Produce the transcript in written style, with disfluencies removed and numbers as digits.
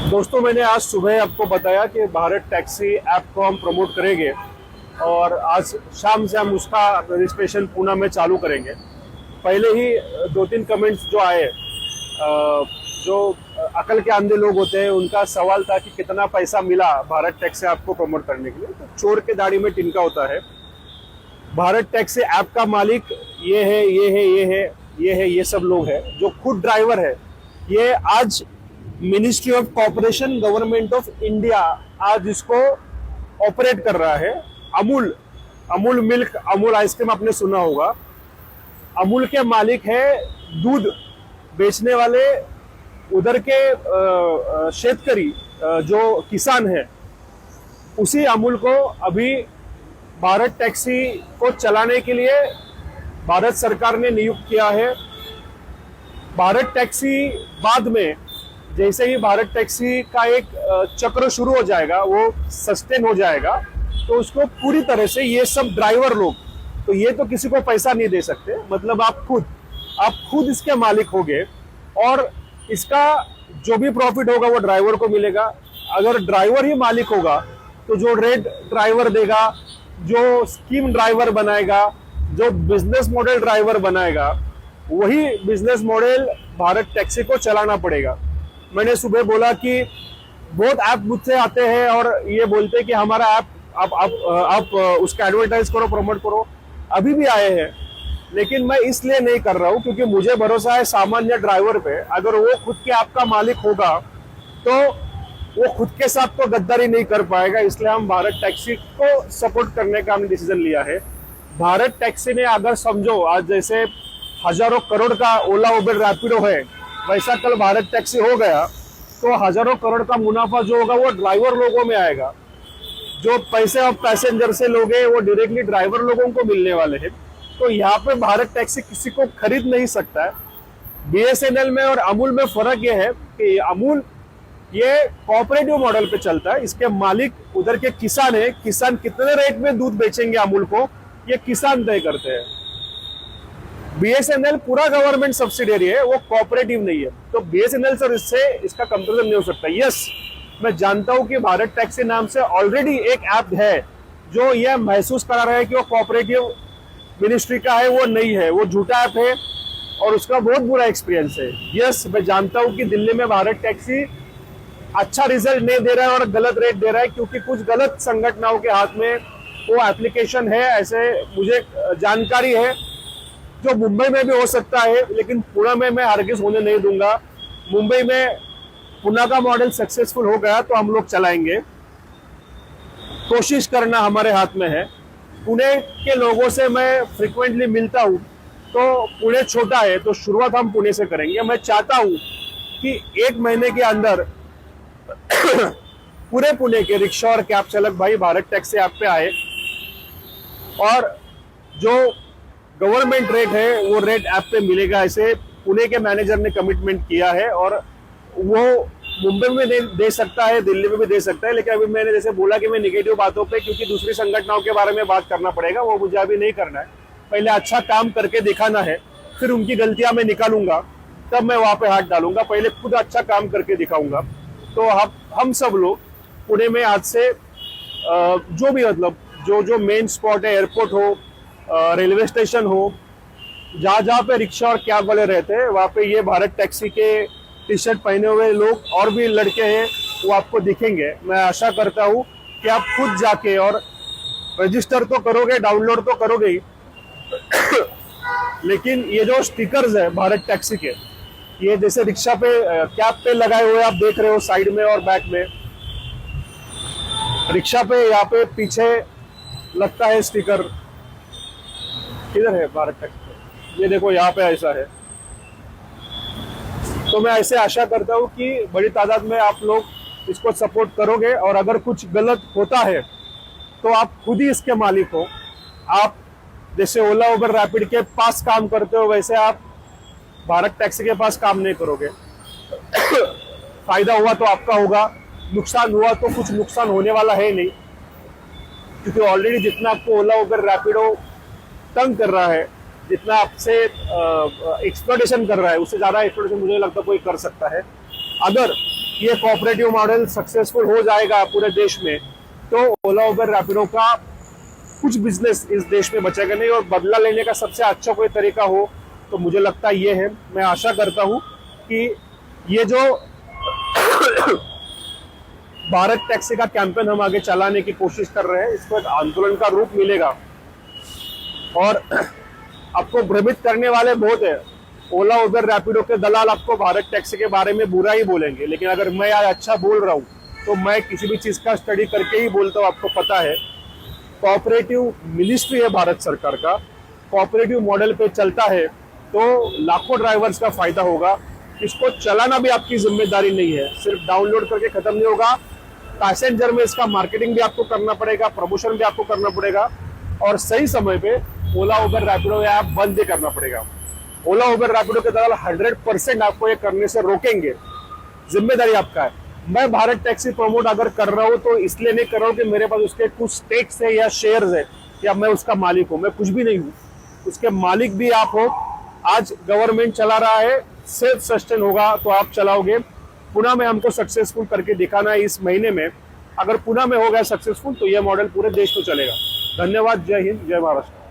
दोस्तों, मैंने आज सुबह आपको बताया कि भारत टैक्सी ऐप को हम प्रमोट करेंगे और आज शाम से हम उसका रजिस्ट्रेशन पूना में चालू करेंगे। पहले ही दो तीन कमेंट्स जो आए, जो अकल के अंधे लोग होते हैं, उनका सवाल था कि कितना पैसा मिला भारत टैक्सी ऐप को प्रमोट करने के लिए। तो चोर के दाढ़ी में तिनका होता है। भारत टैक्सी ऐप का मालिक ये है, ये है, ये है, ये है, ये सब लोग हैं जो खुद ड्राइवर है। ये आज ministry of corporation government of India आज इसको ऑपरेट कर रहा है। अमूल अमूल मिल्क, अमूल आइसक्रीम आपने सुना होगा। अमूल के मालिक है दूध बेचने वाले उधर के शेतकरी, जो किसान है। उसी अमूल को अभी भारत टैक्सी को चलाने के लिए भारत सरकार ने नियुक्त किया है। भारत टैक्सी बाद में जैसे ही भारत टैक्सी का एक चक्र शुरू हो जाएगा, वो सस्टेन हो जाएगा, तो उसको पूरी तरह से ये सब ड्राइवर लोग, तो ये तो किसी को पैसा नहीं दे सकते। मतलब आप खुद इसके मालिक होगे और इसका जो भी प्रॉफिट होगा वो ड्राइवर को मिलेगा। अगर ड्राइवर ही मालिक होगा तो जो रेट ड्राइवर देगा, जो स्कीम ड्राइवर बनाएगा, जो बिजनेस मॉडल ड्राइवर बनाएगा, वही बिजनेस मॉडल भारत टैक्सी को चलाना पड़ेगा। मैंने सुबह बोला कि बहुत ऐप मुझसे आते हैं और ये बोलते हैं कि हमारा ऐप आप उसका एडवर्टाइज करो, प्रमोट करो। अभी भी आए हैं, लेकिन मैं इसलिए नहीं कर रहा हूँ क्योंकि मुझे भरोसा है सामान्य ड्राइवर पे। अगर वो खुद के ऐप का मालिक होगा तो वो खुद के साथ तो गद्दारी नहीं कर पाएगा। इसलिए हम भारत टैक्सी को सपोर्ट करने का हमने डिसीजन लिया है। भारत टैक्सी ने, अगर समझो आज जैसे हजारों करोड़ का ओला उबर रैपिडो है, वैसा कल भारत टैक्सी हो गया तो हजारों करोड़ का मुनाफा जो होगा वो ड्राइवर लोगों में आएगा। जो पैसे आप पैसेंजर से लोगे वो डायरेक्टली ड्राइवर लोगों को मिलने वाले हैं। तो यहाँ पे भारत टैक्सी किसी को खरीद नहीं सकता है। बीएसएनएल में और अमूल में फर्क ये है कि अमूल ये कोऑपरेटिव मॉडल पे चलता है। इसके मालिक उधर के किसान है। किसान कितने रेट में दूध बेचेंगे अमूल को, ये किसान तय करते हैं। बीएसएनएल पूरा गवर्नमेंट सब्सिडियरी है, वो कोऑपरेटिव नहीं है। तो बीएसएनएल से इससे इसका कंपैरिजन नहीं हो सकता। यस, मैं जानता हूं कि भारत टैक्सी नाम से ऑलरेडी एक ऐप है जो यह महसूस करा रहा है कि वो कोऑपरेटिव मिनिस्ट्री का है। वो नहीं है, वो झूठा ऐप है और उसका बहुत बुरा एक्सपीरियंस है। यस, मैं जानता हूं कि दिल्ली में भारत टैक्सी अच्छा रिजल्ट नहीं दे रहा है और गलत रेट दे रहा है क्योंकि कुछ गलत संगठनों के हाथ में वो एप्लीकेशन है, ऐसे मुझे जानकारी है। जो मुंबई में भी हो सकता है, लेकिन पुणे में मैं हरगिज होने नहीं दूंगा। मुंबई में पुणे का मॉडल सक्सेसफुल हो गया तो हम लोग चलाएंगे। कोशिश करना हमारे हाथ में है। पुणे के लोगों से मैं फ्रिक्वेंटली मिलता हूँ, तो पुणे छोटा है तो शुरुआत हम पुणे से करेंगे। मैं चाहता हूँ कि एक महीने के अंदर पूरे पुणे के रिक्शा और कैब चालक भाई भारत टैक्सी ऐप पे आए और जो गवर्नमेंट रेट है वो रेट ऐप पे मिलेगा। ऐसे पुणे के मैनेजर ने कमिटमेंट किया है और वो मुंबई में दे सकता है, दिल्ली में भी दे सकता है। लेकिन अभी मैंने जैसे बोला कि मैं निगेटिव बातों पे, क्योंकि दूसरी संगठनों के बारे में बात करना पड़ेगा, वो मुझे अभी नहीं करना है। पहले अच्छा काम करके दिखाना है, फिर उनकी गलतियां मैं निकालूंगा, तब मैं वहां पे हाथ डालूंगा। पहले खुद अच्छा काम करके दिखाऊंगा। तो हम सब लोग पुणे में आज से जो भी, मतलब जो मेन स्पॉट है, एयरपोर्ट हो, रेलवे स्टेशन हो, जहाँ पे रिक्शा और कैब वाले रहते हैं, वहाँ पे ये भारत टैक्सी के टी शर्ट पहने हुए लोग और भी लड़के हैं, वो आपको दिखेंगे। मैं आशा करता हूँ कि आप खुद जाके और रजिस्टर तो करोगे, डाउनलोड तो करोगे ही लेकिन ये जो स्टिकर्स है भारत टैक्सी के, ये जैसे रिक्शा पे, कैब पे लगाए हुए आप देख रहे हो साइड में और बैक में, रिक्शा पे यहाँ पे पीछे लगता है स्टिकर। किधर है भारत टैक्सी? ये देखो यहाँ पे ऐसा है। तो मैं ऐसे आशा करता हूँ कि बड़ी तादाद में आप लोग इसको सपोर्ट करोगे और अगर कुछ गलत होता है तो आप खुद ही इसके मालिक हो। आप जैसे ओला उबर रैपिड के पास काम करते हो, वैसे आप भारत टैक्सी के पास काम नहीं करोगे। फायदा हुआ तो आपका होगा, नुकसान हुआ तो कुछ नुकसान होने वाला है नहीं, क्योंकि ऑलरेडी जितना आपको ओला उबर रैपिडो तंग कर रहा है, जितना आपसे एक्सप्लॉइटेशन कर रहा है, उससे ज्यादा एक्सप्लॉइटेशन मुझे लगता है कोई कर सकता है। अगर ये कोऑपरेटिव मॉडल सक्सेसफुल हो जाएगा पूरे देश में, तो ओला उबर रैपिडो का कुछ बिजनेस इस देश में बचेगा नहीं। और बदला लेने का सबसे अच्छा कोई तरीका हो तो मुझे लगता है ये है। मैं आशा करता हूं कि ये जो भारत टैक्सी का कैंपेन हम आगे चलाने की कोशिश कर रहे हैं, इसको एक आंदोलन का रूप मिलेगा। और आपको भ्रमित करने वाले बहुत है, ओला उबर रैपिडो के दलाल आपको भारत टैक्सी के बारे में बुरा ही बोलेंगे, लेकिन अगर मैं आज अच्छा बोल रहा हूँ तो मैं किसी भी चीज का स्टडी करके ही बोलता हूँ। आपको पता है, कोऑपरेटिव मिनिस्ट्री है भारत सरकार का, कोऑपरेटिव मॉडल पे चलता है तो लाखों ड्राइवर्स का फायदा होगा। इसको चलाना भी आपकी जिम्मेदारी नहीं है, सिर्फ डाउनलोड करके खत्म नहीं होगा। पैसेंजर में इसका मार्केटिंग भी आपको करना पड़ेगा, प्रमोशन भी आपको करना पड़ेगा, और सही समय पे ओला उबर रैपिडो ऐप बंद भी करना पड़ेगा। ओला उबर रैपिडो के दलाल 100% आपको ये करने से रोकेंगे, जिम्मेदारी आपका है। मैं भारत टैक्सी प्रमोट अगर कर रहा हूँ तो इसलिए नहीं कर रहा हूँ कि मेरे पास उसके कुछ स्टेक्स है या शेयर्स है या मैं उसका मालिक हूँ, मैं कुछ भी नहीं हूँ। उसके मालिक भी आप हो। आज गवर्नमेंट चला रहा है, सेल्फ सस्टेन होगा तो आप चलाओगे। पुणे में हमको सक्सेसफुल करके दिखाना है इस महीने में। अगर पुणे में हो गया सक्सेसफुल तो यह मॉडल पूरे देश को चलेगा। धन्यवाद। जय हिंद, जय महाराष्ट्र।